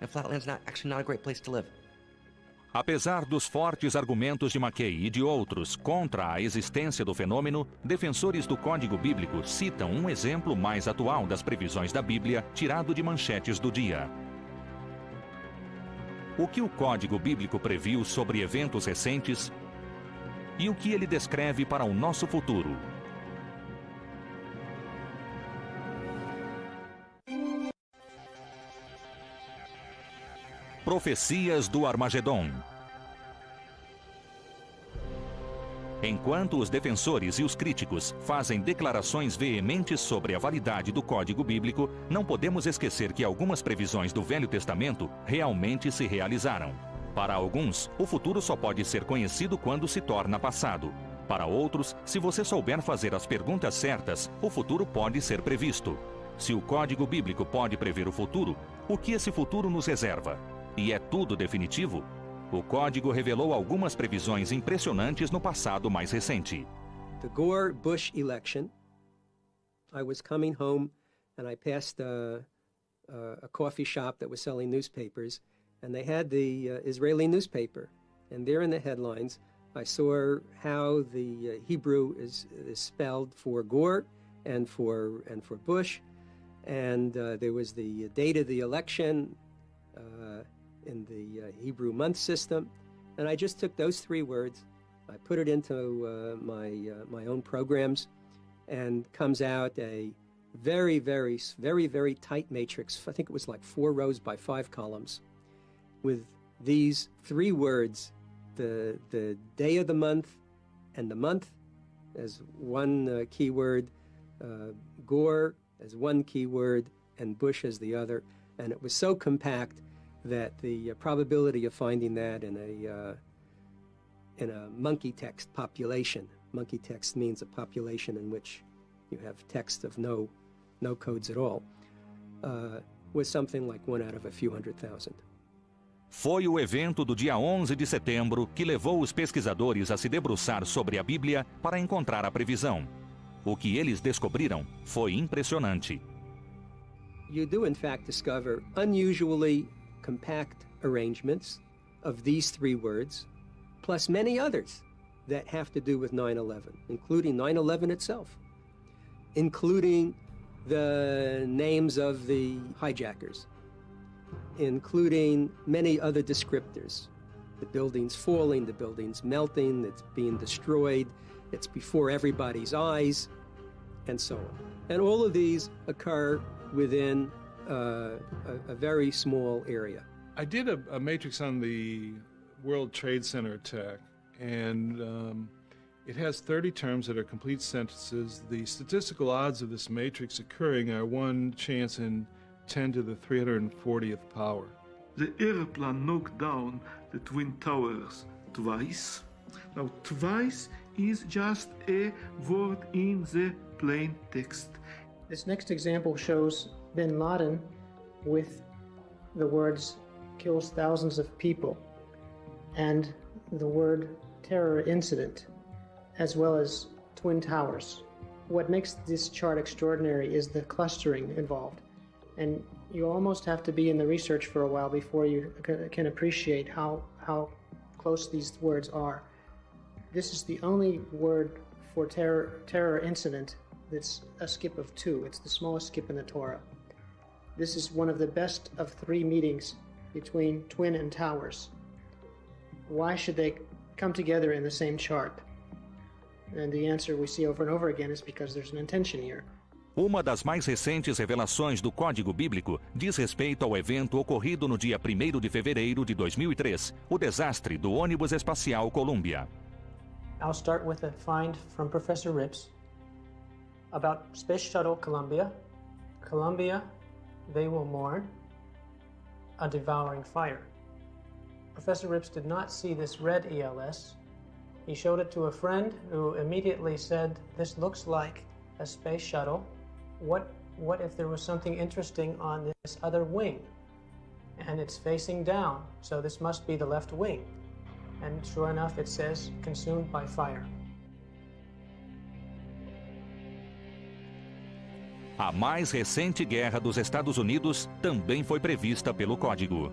And Flatland's actually not a great place to live. Apesar dos fortes argumentos de McKay e de outros contra a existência do fenômeno, defensores do Código Bíblico citam um exemplo mais atual das previsões da Bíblia, tirado de manchetes do dia. O que o Código Bíblico previu sobre eventos recentes e o que ele descreve para o nosso futuro. Profecias do Armagedon. Enquanto os defensores e os críticos fazem declarações veementes sobre a validade do Código Bíblico, não podemos esquecer que algumas previsões do Velho Testamento realmente se realizaram. Para alguns, o futuro só pode ser conhecido quando se torna passado. Para outros, se você souber fazer as perguntas certas, o futuro pode ser previsto. Se o Código Bíblico pode prever o futuro, o que esse futuro nos reserva? E é tudo definitivo? O Código revelou algumas previsões impressionantes no passado mais recente. The Gore-Bush election, I was coming home and I passed a coffee shop that was selling newspapers, and they had the Israeli newspaper. And there in the headlines, I saw how the Hebrew is spelled for Gore and for Bush. And there was the date of the election in the Hebrew month system. And I just took those three words, I put it into my own programs, and comes out a very, very, very, very tight matrix. I think it was like 4 rows by 5 columns with these 3 words, the day of the month and the month as one keyword, Gore as one keyword, and Bush as the other. And it was so compact that the probability of finding that in a monkey text population, monkey text means a population in which you have text of no codes at all, was something like 1 out of a few 100,000. Foi o evento do dia 11 de setembro que levou os pesquisadores a se debruçar sobre a Bíblia para encontrar a previsão. O que eles descobriram foi impressionante. You do in fact discover unusually compact arrangements of these 3 words, plus many others that have to do with 9/11, including 9/11 itself, including the names of the hijackers, including many other descriptors. The building's falling, the building's melting, it's being destroyed, it's before everybody's eyes, and so on. And all of these occur within a very small area. I did a matrix on the World Trade Center attack, and it has 30 terms that are complete sentences. The statistical odds of this matrix occurring are 1 chance in 10 to the 340th power. The airplane knocked down the Twin Towers twice. Now, twice is just a word in the plain text. This next example shows bin Laden with the words kills thousands of people and the word terror incident, as well as Twin Towers. What makes this chart extraordinary is the clustering involved. And you almost have to be in the research for a while before you can appreciate how close these words are. This is the only word for terror incident that's a skip of 2. It's the smallest skip in the Torah. This is one of the best of 3 meetings between twin and towers. Why should they come together in the same chart? And the answer we see over and over again is because there's an intention here. Uma das mais recentes revelações do Código Bíblico diz respeito ao evento ocorrido no dia 1º de fevereiro de 2003, o desastre do ônibus espacial Columbia. I'll start with a find from Professor Rips about Space Shuttle Columbia. Columbia, they will mourn, a devouring fire. Professor Rips did not see this red ELS. He showed it to a friend who immediately said, "This looks like a space shuttle. What if there was something interesting on this other wing?" And it's facing down, so this must be the left wing. And sure enough, it says, consumed by fire. A mais recente guerra dos Estados Unidos também foi prevista pelo código.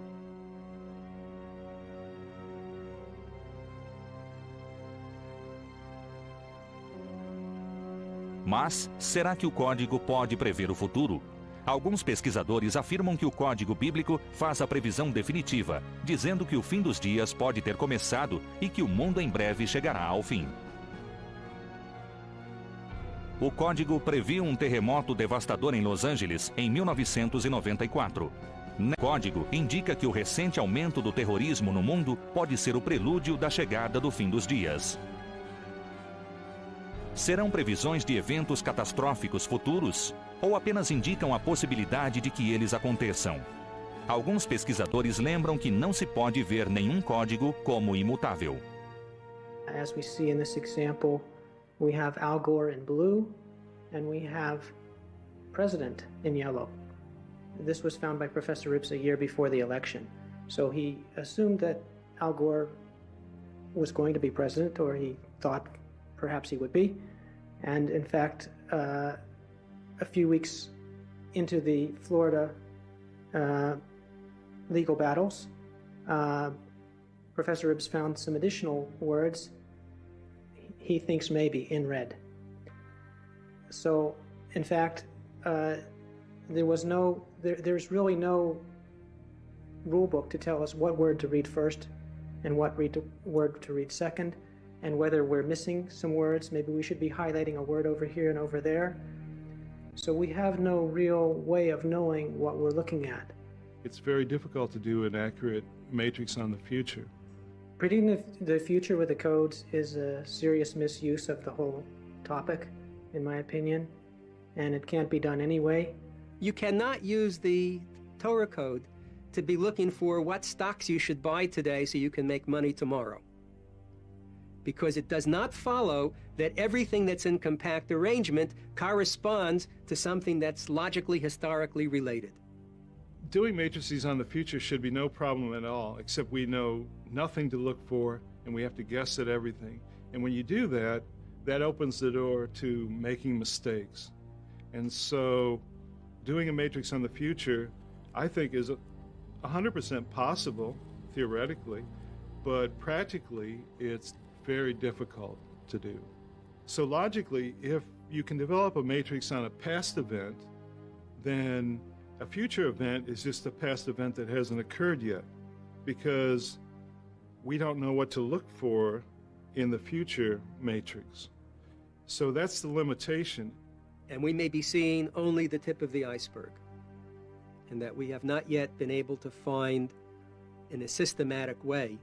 Mas, será que o código pode prever o futuro? Alguns pesquisadores afirmam que o código bíblico faz a previsão definitiva, dizendo que o fim dos dias pode ter começado e que o mundo em breve chegará ao fim. O código previu um terremoto devastador em Los Angeles em 1994. O código indica que o recente aumento do terrorismo no mundo pode ser o prelúdio da chegada do fim dos dias. Serão previsões de eventos catastróficos futuros ou apenas indicam a possibilidade de que eles aconteçam? Alguns pesquisadores lembram que não se pode ver nenhum código como imutável. As we see in this example, we have Al Gore in blue and we have President in yellow. This was found by Professor Ripps a year before the election. So he assumed that Al Gore was going to be president, or he thought perhaps he would be. And in fact, a few weeks into the Florida legal battles, Professor Ripps found some additional words he thinks maybe in red. So, in fact, there's really no rule book to tell us what word to read first and what word to read second, and whether we're missing some words. Maybe we should be highlighting a word over here and over there. So we have no real way of knowing what we're looking at. It's very difficult to do an accurate matrix on the future. Predicting the future with the codes is a serious misuse of the whole topic, in my opinion, and it can't be done anyway. You cannot use the Torah code to be looking for what stocks you should buy today so you can make money tomorrow, because it does not follow that everything that's in compact arrangement corresponds to something that's logically, historically related. Doing matrices on the future should be no problem at all, except we know nothing to look for and we have to guess at everything. And when you do that, that opens the door to making mistakes. And so doing a matrix on the future, I think, is 100% possible, theoretically, but practically it's very difficult to do. So logically, if you can develop a matrix on a past event, then a future event is just a past event that hasn't occurred yet, because we don't know what to look for in the future matrix. So that's the limitation. And we may be seeing only the tip of the iceberg, and that we have not yet been able to find in a systematic way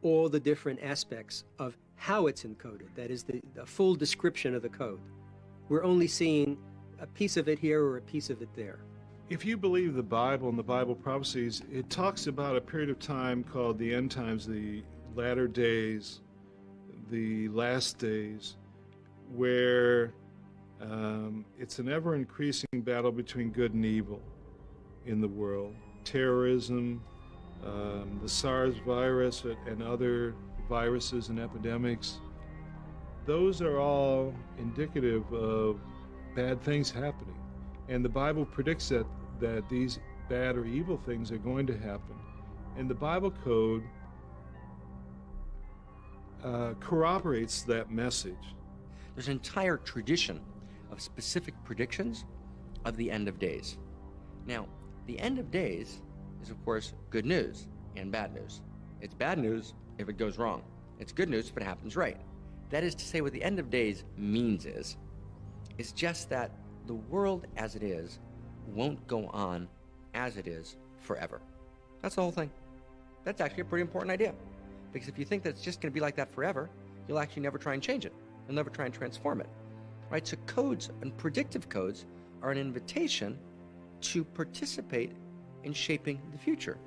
all the different aspects of how it's encoded. That is the full description of the code. We're only seeing a piece of it here or a piece of it there. If you believe the Bible and the Bible prophecies, it talks about a period of time called the end times, the latter days, the last days, where it's an ever-increasing battle between good and evil in the world. Terrorism, the SARS virus and other viruses and epidemics, those are all indicative of bad things happening. And the Bible predicts that these bad or evil things are going to happen. And the Bible code corroborates that message. There's an entire tradition of specific predictions of the end of days. Now, the end of days is, of course, good news and bad news. It's bad news if it goes wrong. It's good news if it happens right. That is to say, what the end of days means is, it's just that the world as it is won't go on as it is forever. That's the whole thing. That's actually a pretty important idea. Because if you think that it's just going to be like that forever, you'll actually never try and change it. You'll never try and transform it. Right? So codes and predictive codes are an invitation to participate in shaping the future.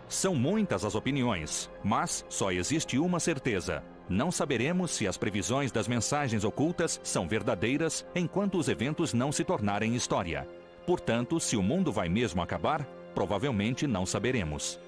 São muitas as opiniões, mas só existe uma certeza. Não saberemos se as previsões das mensagens ocultas são verdadeiras enquanto os eventos não se tornarem história. Portanto, se o mundo vai mesmo acabar, provavelmente não saberemos.